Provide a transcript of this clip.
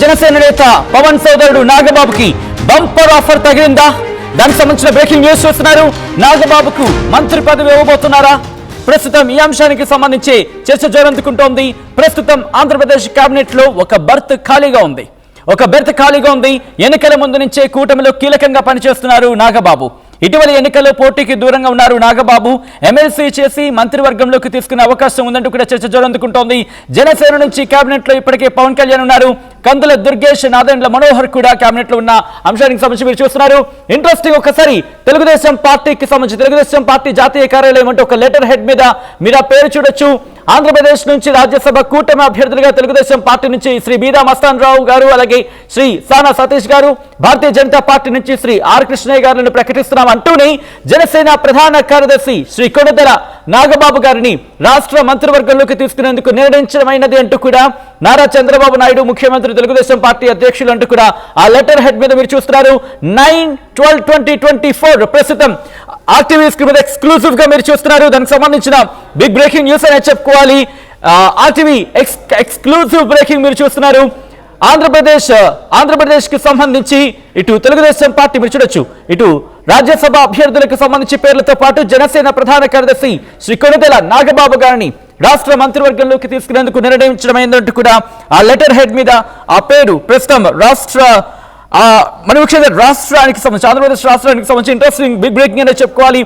జనసేన నేత పవన్ సోదరుడు నాగబాబుకి bumper offer తగిలిందా? దానికి సంబంధించిన బ్రేకింగ్ న్యూస్ చూస్తున్నారు. నాగబాబుకు మంత్రి పదవి ఇవ్వబోతున్నారా? ప్రస్తుతం ఈ అంశానికి సంబంధించి చర్చ జోరందుకుంటోంది. ప్రస్తుతం ఆంధ్రప్రదేశ్ కేబినెట్ లో ఒక బర్త్ ఖాళీగా ఉంది. ఎన్నికల ముందు నుంచే కూటమిలో కీలకంగా పనిచేస్తున్నారు నాగబాబు. ఇటీవల ఎన్నికల్లో పోటీకి దూరంగా ఉన్నారు నాగబాబు. ఎమ్మెల్సీ చేసి మంత్రివర్గంలోకి తీసుకునే అవకాశం ఉందంటూ కూడా చర్చ జోరందుకుంటోంది. జనసేన నుంచి కేబినెట్ లో ఇప్పటికే పవన్ కళ్యాణ్ ఉన్నారు. కందుల దుర్గేష్, నాదెండ్ల మనోహర్ కూడా కేబినెట్ లో ఉన్న అంశానికి సంబంధించి మీరు చూస్తున్నారు. ఇంట్రెస్టింగ్. ఒకసారి తెలుగుదేశం పార్టీకి సంబంధించి తెలుగుదేశం పార్టీ జాతీయ కార్యాలయం అంటే ఒక లెటర్ హెడ్ మీద మీరు ఆ పేరు చూడొచ్చు. ఆంధ్రప్రదేశ్ నుంచి రాజ్యసభ కూటమి అభ్యర్థులుగా తెలుగుదేశం పార్టీ నుంచి శ్రీ బీదా మస్తాన్ రావు గారు, అలాగే శ్రీ సానా సతీష్ గారు, భారతీయ జనతా పార్టీ నుంచి శ్రీ ఆర్ కృష్ణయ్య గారిని ప్రకటిస్తున్నాం అంటూనే జనసేన ప్రధాన కార్యదర్శి శ్రీ కొణిదెల నాగబాబు గారిని రాష్ట్ర మంత్రివర్గంలోకి తీసుకునేందుకు నిర్ణయించడమైనది అంటూ కూడా నారా చంద్రబాబు నాయుడు ముఖ్యమంత్రి, తెలుగుదేశం పార్టీ అధ్యక్షులు అంటూ కూడా ఆ లెటర్ హెడ్ మీద మీరు చూస్తున్నారు. 9/12/2024 ప్రస్తుతం ఆర్టీవీ స్క్రీన్ మీద ఎక్స్క్లూసివ్ గా మీరు చూస్తున్నారు. దానికి సంబంధించిన బిగ్ బ్రేకింగ్ న్యూస్ అనే చెప్పుకోవాలి. ఆర్టీవీ ఎక్స్క్లూసివ్ బ్రేకింగ్ మీరు చూస్తున్నారు. ఆంధ్రప్రదేశ్ కి సంబంధించి ఇటు తెలుగుదేశం పార్టీ మీరు చూడొచ్చు, ఇటు రాజ్యసభ అభ్యర్థులకు సంబంధించి పేర్లతో పాటు జనసేన ప్రధాన కార్యదర్శి శ్రీ కొణిదెల నాగబాబు గారిని రాష్ట్ర మంత్రివర్గంలోకి తీసుకునేందుకు నిర్ణయించడమైందంటూ కూడా ఆ లెటర్ హెడ్ మీద ఆ పేరు ప్రస్తుతం మన ముఖ్యంగా రాష్ట్రానికి సంబంధించి ఆంధ్రప్రదేశ్ రాష్ట్రానికి సంబంధించి ఇంట్రెస్టింగ్ బిగ్ బ్రేకింగ్ అనేది చెప్పుకోవాలి.